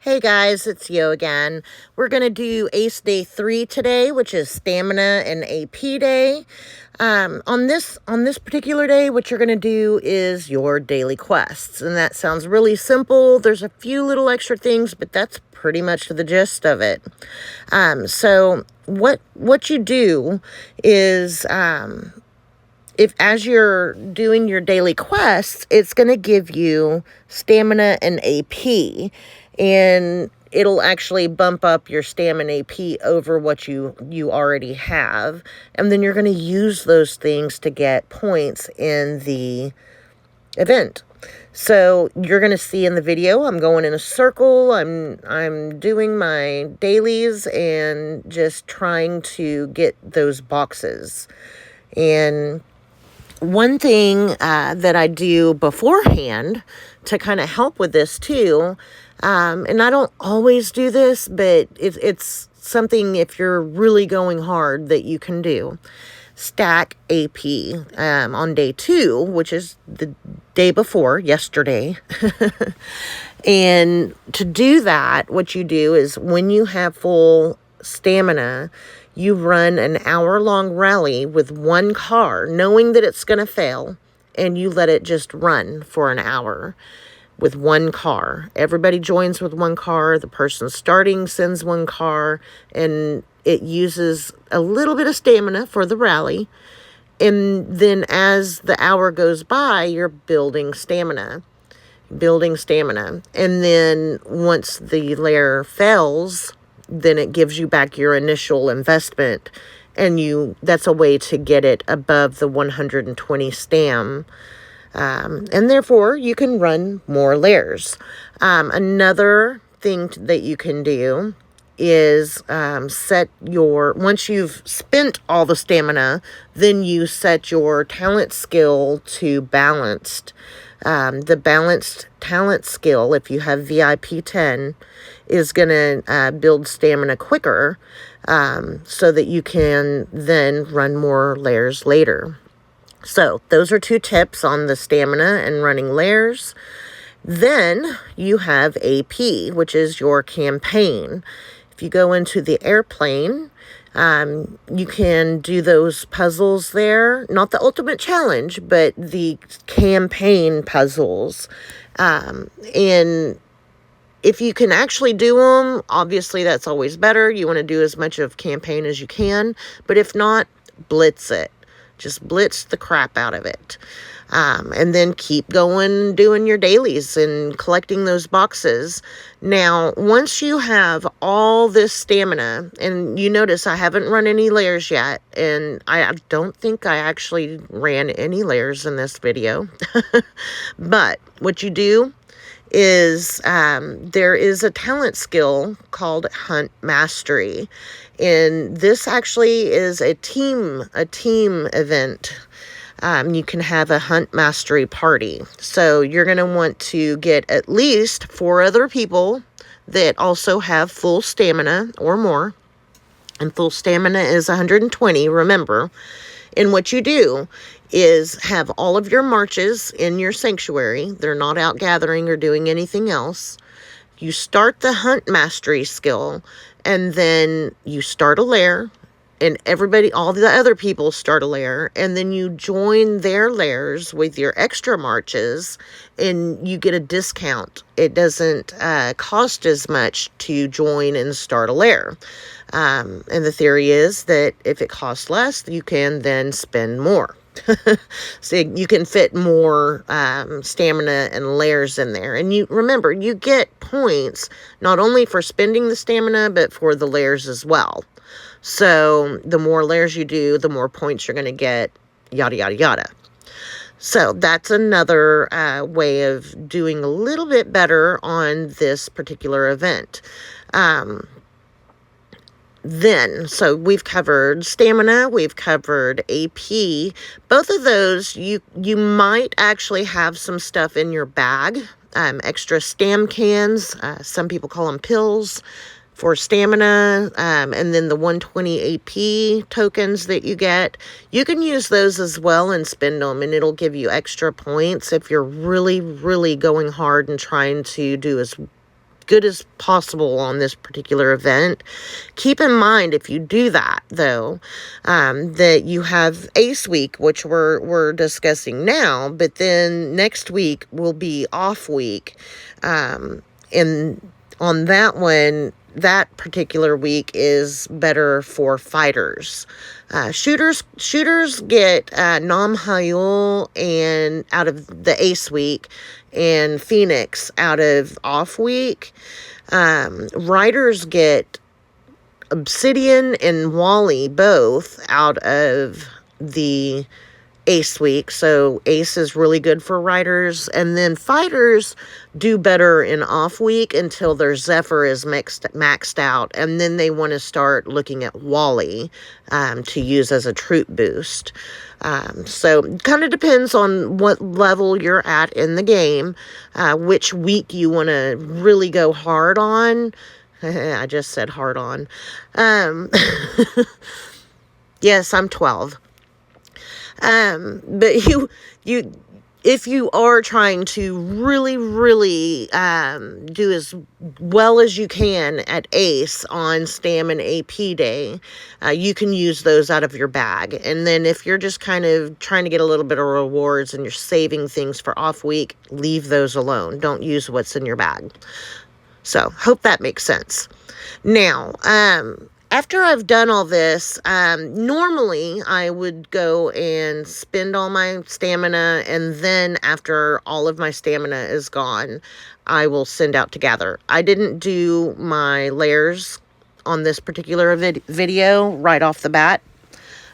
Hey guys, it's Yo again. We're going to do ACE Day 3 today, which is Stamina and AP Day. On this particular day, what you're going to do is your daily quests. And that sounds really simple. There's a few little extra things, but that's pretty much the gist of it. So what you do is if as you're doing your daily quests, it's going to give you stamina and AP, and it'll actually bump up your stamina AP over what you already have, and then you're going to use those things to get points in the event. So you're going to see in the video, I'm going in a circle, I'm doing my dailies and just trying to get those boxes. And one thing that I do beforehand to kind of help with this too, and I don't always do this, but it's something if you're really going hard that you can do. Stack AP on day 2, which is the day before, yesterday. And to do that, what you do is when you have full stamina, you run an hour-long rally with one car, knowing that it's going to fail, and you let it just run for an hour with one car. Everybody joins with one car. The person starting sends one car, and it uses a little bit of stamina for the rally. And then as the hour goes by, you're building stamina. And then once the layer fails, then it gives you back your initial investment, and that's a way to get it above the 120 stam. And therefore you can run more layers. Another thing that you can do is once you've spent all the stamina, then you set your talent skill to balanced. The balanced talent skill, if you have VIP 10, is going to build stamina quicker, so that you can then run more layers later. So those are 2 tips on the stamina and running layers. Then you have AP, which is your campaign. If you go into the airplane, you can do those puzzles there. Not the ultimate challenge, but the campaign puzzles. And if you can actually do them, obviously that's always better. You want to do as much of campaign as you can. But if not, blitz it. Just blitz the crap out of it. And then keep going, doing your dailies and collecting those boxes. Now, once you have all this stamina, and you notice I haven't run any layers yet, and I don't think I actually ran any layers in this video. But what you do is there is a talent skill called Hunt Mastery. And this actually is a team event. You can have a Hunt Mastery party. So you're going to want to get at least 4 other people that also have full stamina or more. And full stamina is 120, remember. And what you do is have all of your marches in your sanctuary. They're not out gathering or doing anything else. You start the Hunt Mastery skill, and then you start a lair, and all the other people start a lair, and then you join their lairs with your extra marches, and you get a discount. It doesn't cost as much to join and start a lair. And the theory is that if it costs less, you can then spend more. So you can fit more stamina and layers in there. And you remember, you get points not only for spending the stamina, but for the layers as well. So the more layers you do, the more points you're going to get, yada, yada, yada. So that's another way of doing a little bit better on this particular event. So we've covered stamina, we've covered AP. Both of those, you might actually have some stuff in your bag, extra stam cans. Some people call them pills for stamina, and then the 120 AP tokens that you get. You can use those as well and spend them, and it'll give you extra points if you're really, really going hard and trying to do as good as possible on this particular event. Keep in mind, if you do that, though, that you have Ace Week, which we're discussing now, but then next week will be off week. And on that one, that particular week is better for fighters. Shooters get Nam Hayul and out of the Ace Week, and Phoenix out of off week. Riders get Obsidian and Wally both out of the Ace Week, so Ace is really good for riders, and then fighters do better in off week until their Zephyr is maxed out, and then they want to start looking at Wally to use as a troop boost. So kind of depends on what level you're at in the game, which week you want to really go hard on. I just said hard on. Yes, I'm 12. But if you are trying to really, really, do as well as you can at Ace on Stam and AP day, you can use those out of your bag. And then if you're just kind of trying to get a little bit of rewards and you're saving things for off week, leave those alone. Don't use what's in your bag. So, hope that makes sense. Now, after I've done all this, normally I would go and spend all my stamina, and then after all of my stamina is gone, I will send out to gather. I didn't do my layers on this particular video right off the bat,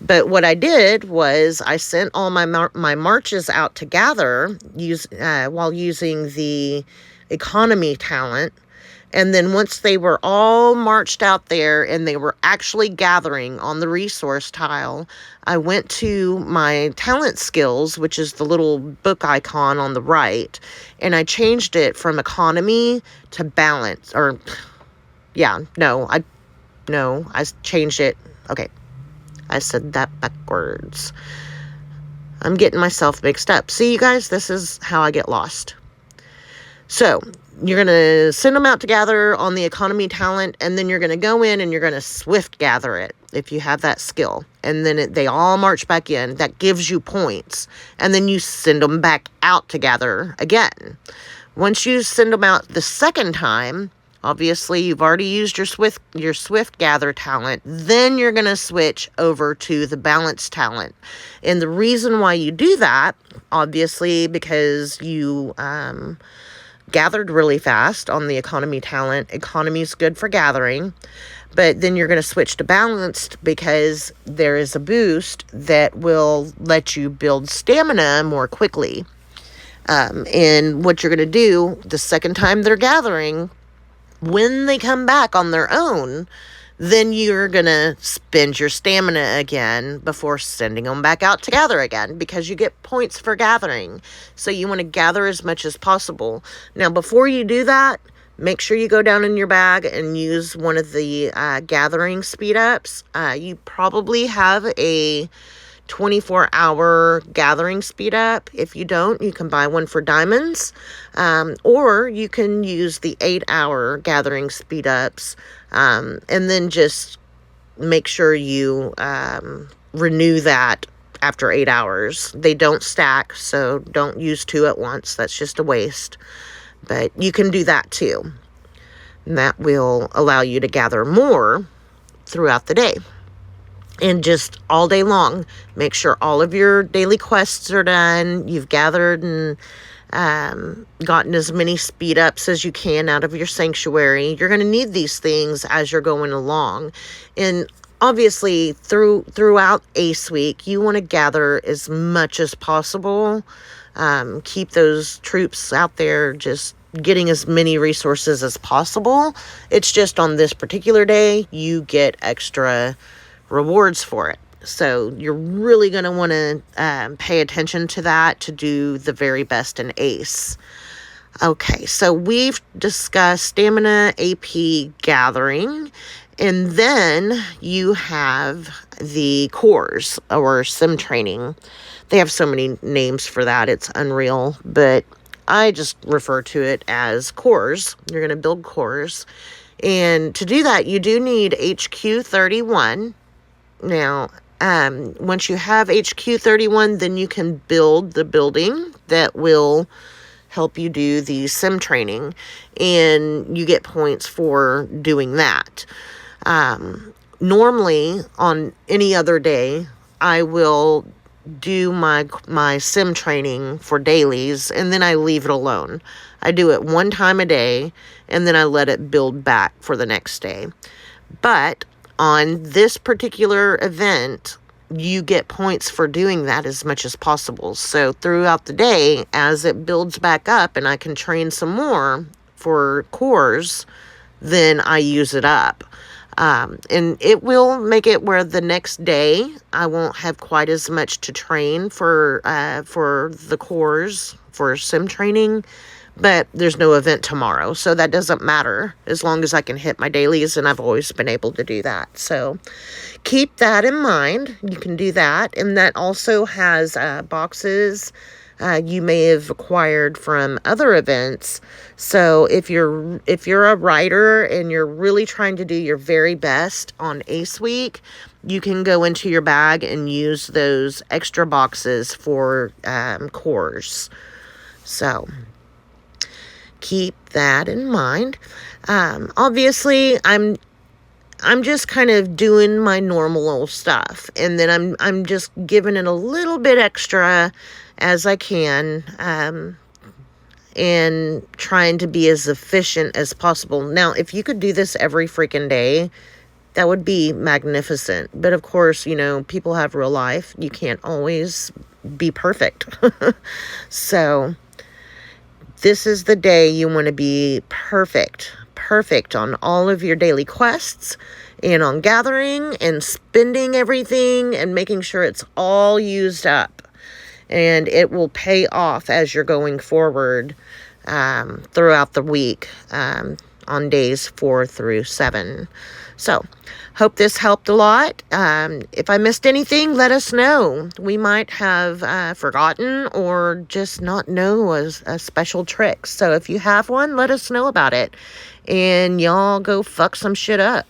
but what I did was I sent all my marches out to gather while using the economy talent. And then once they were all marched out there and they were actually gathering on the resource tile, I went to my talent skills, which is the little book icon on the right, and I changed it from economy to balance. I changed it. Okay, I said that backwards. I'm getting myself mixed up. See, you guys, this is how I get lost. So, you're going to send them out to gather on the economy talent, and then you're going to go in and you're going to swift gather it if you have that skill. And then they all march back in. That gives you points. And then you send them back out to gather again. Once you send them out the second time, obviously you've already used your swift gather talent. Then you're going to switch over to the balance talent. And the reason why you do that, obviously, because you gathered really fast on the economy talent. Economy is good for gathering, but then you're going to switch to balanced because there is a boost that will let you build stamina more quickly. And what you're going to do the second time they're gathering, when they come back on their own, then you're going to spend your stamina again before sending them back out to gather again, because you get points for gathering. So you want to gather as much as possible. Now, before you do that, make sure you go down in your bag and use one of the gathering speed ups. You probably have a 24-hour gathering speed up. If you don't, you can buy one for diamonds, or you can use the 8-hour gathering speed ups, and then just make sure you renew that after 8 hours. They don't stack, so don't use 2 at once. That's just a waste. But you can do that too. And that will allow you to gather more throughout the day. And just all day long, make sure all of your daily quests are done. You've gathered and gotten as many speed ups as you can out of your sanctuary. You're going to need these things as you're going along. And obviously, throughout Ace Week, you want to gather as much as possible. Keep those troops out there just getting as many resources as possible. It's just on this particular day, you get extra rewards for it. So you're really going to want to pay attention to that to do the very best in Ace. Okay, so we've discussed stamina, AP, gathering, and then you have the cores or sim training. They have so many names for that, it's unreal, but I just refer to it as cores. You're going to build cores. And to do that, you do need HQ31. Now, once you have HQ31, then you can build the building that will help you do the sim training, and you get points for doing that. Normally, on any other day, I will do my sim training for dailies, and then I leave it alone. I do it one time a day, and then I let it build back for the next day. But on this particular event, you get points for doing that as much as possible. So throughout the day, as it builds back up and I can train some more for cores, then I use it up. And it will make it where the next day I won't have quite as much to train for the cores for sim training, but there's no event tomorrow, so that doesn't matter as long as I can hit my dailies, and I've always been able to do that. So keep that in mind. You can do that, and that also has boxes you may have acquired from other events. So if you're a writer and you're really trying to do your very best on Ace Week, you can go into your bag and use those extra boxes for cores. So keep that in mind. Obviously, I'm just kind of doing my normal old stuff, and then I'm just giving it a little bit extra as I can, and trying to be as efficient as possible. Now, if you could do this every freaking day, that would be magnificent. But of course, people have real life. You can't always be perfect. So this is the day you want to be perfect on all of your daily quests and on gathering and spending everything and making sure it's all used up. And it will pay off as you're going forward throughout the week on days 4 through 7. So, hope this helped a lot. If I missed anything, let us know. We might have forgotten or just not know a special trick. So, if you have one, let us know about it. And y'all go fuck some shit up.